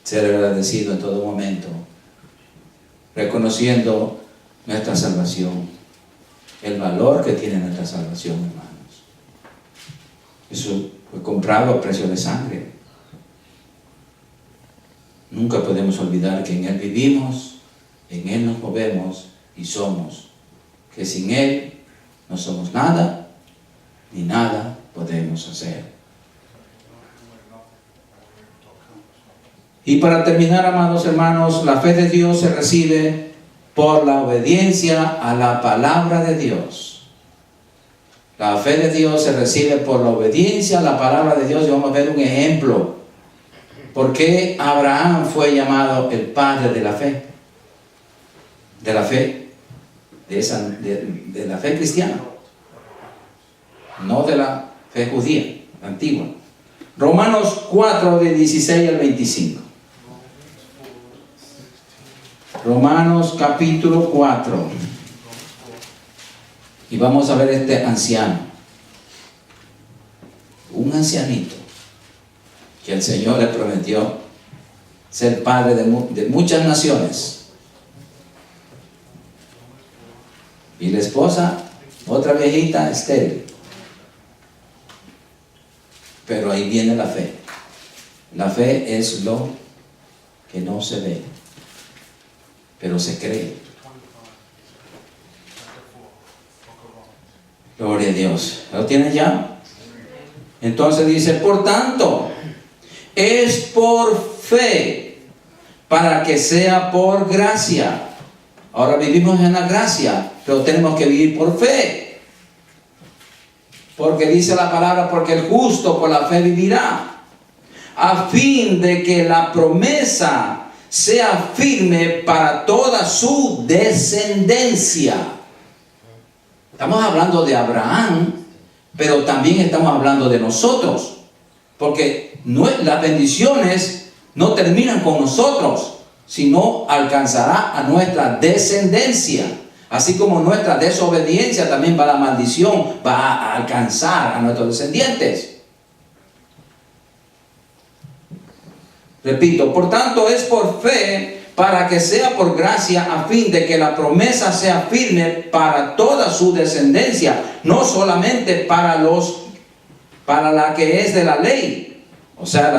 Ser agradecido en todo momento, reconociendo nuestra salvación, el valor que tiene nuestra salvación, hermanos. Eso fue comprado a precio de sangre. Nunca podemos olvidar que en Él vivimos, en Él nos movemos y somos, que sin Él no somos nada, ni nada podemos hacer. Y para terminar, amados hermanos, la fe de Dios se recibe por la obediencia a la palabra de Dios. La fe de Dios se recibe por la obediencia a la palabra de Dios. Y vamos a ver un ejemplo. ¿Por qué Abraham fue llamado el padre de la fe? De la fe, de la fe cristiana, no de la fe judía, antigua. Romanos 4, de 16 al 25. Romanos capítulo 4. Y vamos a ver este anciano. Un ancianito que el Señor le prometió ser padre de muchas naciones. Y la esposa, otra viejita estéril. Pero ahí viene la fe. La fe es lo que no se ve, pero se cree. Gloria a Dios. ¿Lo tienen ya? Entonces dice: por tanto, es por fe, para que sea por gracia. Ahora vivimos en la gracia, pero tenemos que vivir por fe. Porque dice la palabra: porque el justo por la fe vivirá. A fin de que la promesa sea firme para toda su descendencia. Estamos hablando de Abraham, pero también estamos hablando de nosotros, porque las bendiciones no terminan con nosotros, sino alcanzará a nuestra descendencia. Así como nuestra desobediencia también va, la maldición va a alcanzar a nuestros descendientes. Repito, por tanto es por fe, para que sea por gracia, a fin de que la promesa sea firme para toda su descendencia, no solamente para la que es de la ley, o sea, el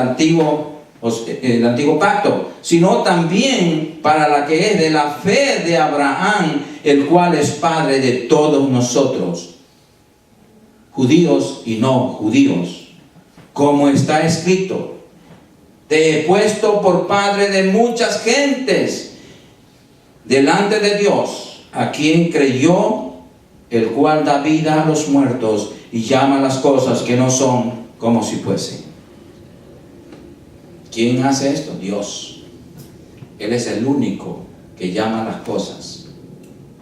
antiguo pacto, sino también para la que es de la fe de Abraham, el cual es padre de todos nosotros, judíos y no judíos, como está escrito: te he puesto por padre de muchas gentes delante de Dios, a quien creyó, el cual da vida a los muertos y llama las cosas que no son como si fuesen. ¿Quién hace esto? Dios. Él es el único que llama las cosas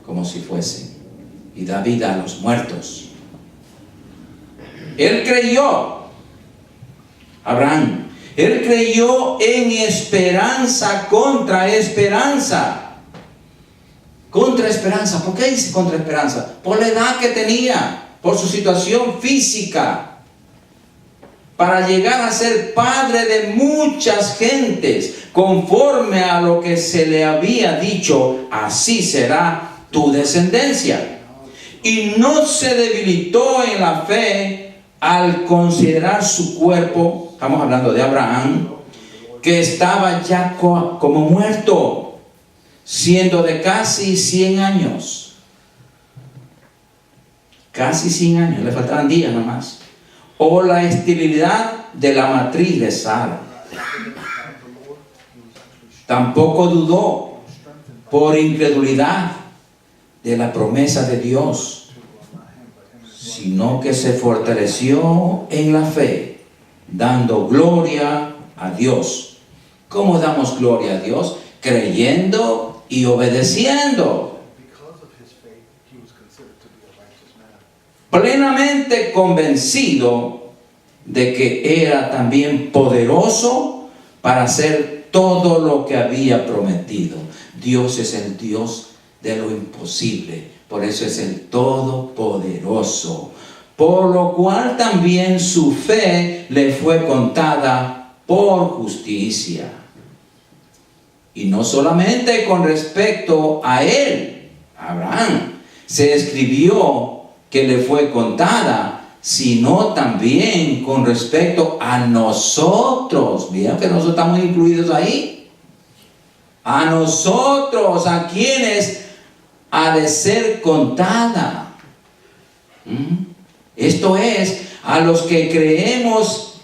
como si fuesen y da vida a los muertos. Él creyó, Abraham, él creyó en esperanza contra esperanza. Contra esperanza. ¿Por qué dice contra esperanza? Por la edad que tenía, por su situación física, para llegar a ser padre de muchas gentes, conforme a lo que se le había dicho: así será tu descendencia. Y no se debilitó en la fe al considerar su cuerpo, estamos hablando de Abraham, que estaba ya como muerto, siendo de casi 100 años. Casi 100 años, le faltaban días nomás. O la esterilidad de la matriz de Sara. Tampoco dudó por incredulidad de la promesa de Dios, sino que se fortaleció en la fe, dando gloria a Dios. ¿Cómo damos gloria a Dios? Creyendo y obedeciendo. Plenamente convencido de que era también poderoso para hacer todo lo que había prometido. Dios es el Dios de lo imposible, por eso es el Todopoderoso, por lo cual también su fe le fue contada por justicia. Y no solamente con respecto a él, Abraham, se escribió que le fue contada, sino también con respecto a nosotros. Miren que nosotros estamos incluidos ahí. A nosotros, a quienes ha de ser contada. Esto es, a los que creemos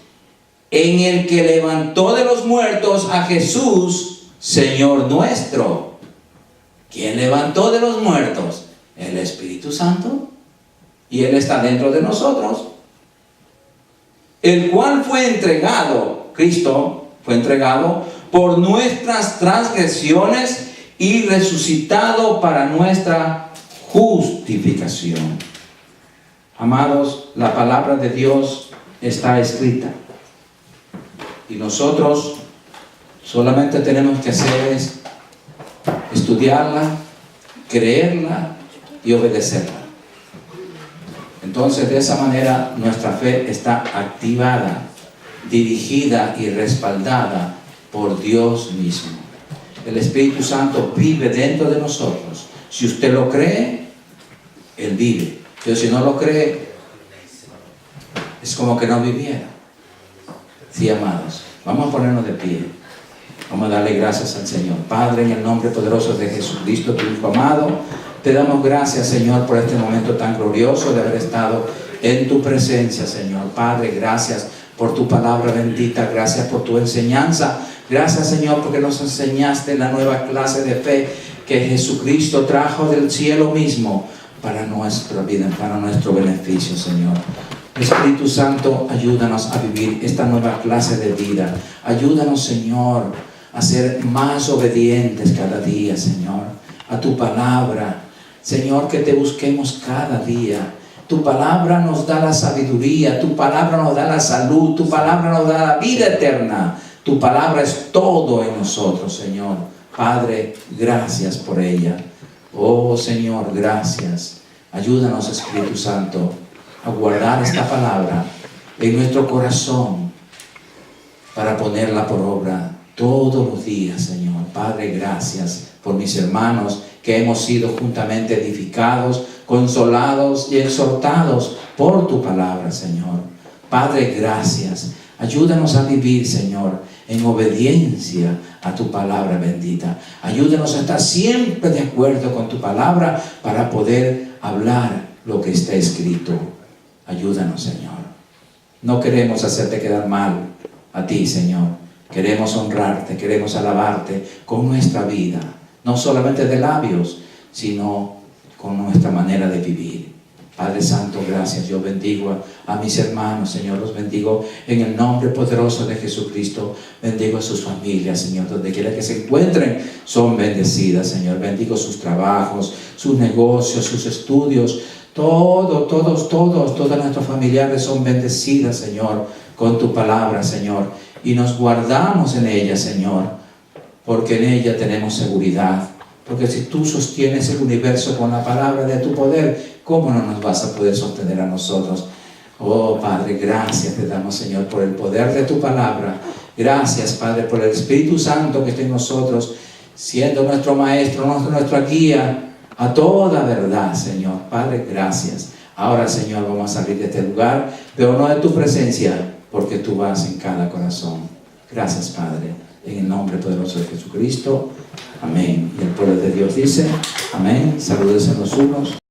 en el que levantó de los muertos a Jesús, Señor nuestro. ¿Quién levantó de los muertos? El Espíritu Santo. Y Él está dentro de nosotros, el cual fue entregado, Cristo fue entregado por nuestras transgresiones y resucitado para nuestra justificación. Amados, la palabra de Dios está escrita y nosotros solamente tenemos que hacer es estudiarla, creerla y obedecerla. Entonces, de esa manera, nuestra fe está activada, dirigida y respaldada por Dios mismo. El Espíritu Santo vive dentro de nosotros. Si usted lo cree, Él vive. Pero si no lo cree, es como que no viviera. Sí, amados, vamos a ponernos de pie. Vamos a darle gracias al Señor. Padre, en el nombre poderoso de Jesucristo, tu Hijo amado, te damos gracias, Señor, por este momento tan glorioso de haber estado en tu presencia, Señor. Padre, gracias por tu palabra bendita. Gracias por tu enseñanza. Gracias, Señor, porque nos enseñaste la nueva clase de fe que Jesucristo trajo del cielo mismo para nuestra vida, para nuestro beneficio, Señor. Espíritu Santo, ayúdanos a vivir esta nueva clase de vida. Ayúdanos, Señor, a ser más obedientes cada día, Señor, a tu palabra. Señor, que te busquemos cada día. Tu palabra nos da la sabiduría, tu palabra nos da la salud, tu palabra nos da la vida eterna. Tu palabra es todo en nosotros, Señor. Padre, gracias por ella. Oh, Señor, gracias. Ayúdanos, Espíritu Santo, a guardar esta palabra en nuestro corazón para ponerla por obra todos los días, Señor. Padre, gracias por mis hermanos que hemos sido juntamente edificados, consolados y exhortados por tu palabra, Señor. Padre, gracias. Ayúdanos a vivir, Señor, en obediencia a tu palabra bendita. Ayúdanos a estar siempre de acuerdo con tu palabra para poder hablar lo que está escrito. Ayúdanos, Señor. No queremos hacerte quedar mal a ti, Señor. Queremos honrarte, queremos alabarte con nuestra vida. No solamente de labios, sino con nuestra manera de vivir. Padre Santo, gracias. Yo bendigo a mis hermanos, Señor. Los bendigo en el nombre poderoso de Jesucristo. Bendigo a sus familias, Señor. Donde quiera que se encuentren, son bendecidas, Señor. Bendigo sus trabajos, sus negocios, sus estudios. Todas nuestros familiares son bendecidas, Señor, con tu palabra, Señor. Y nos guardamos en ella, Señor, porque en ella tenemos seguridad. Porque si tú sostienes el universo con la palabra de tu poder, ¿cómo no nos vas a poder sostener a nosotros? Oh, Padre, gracias te damos, Señor, por el poder de tu palabra. Gracias, Padre, por el Espíritu Santo que está en nosotros, siendo nuestro Maestro, nuestra guía a toda verdad, Señor. Padre, gracias. Ahora, Señor, vamos a salir de este lugar, pero no de tu presencia, porque tú vas en cada corazón. Gracias, Padre, en el nombre poderoso de Jesucristo. Amén. Y el pueblo de Dios dice, amén. Saludos a los unos.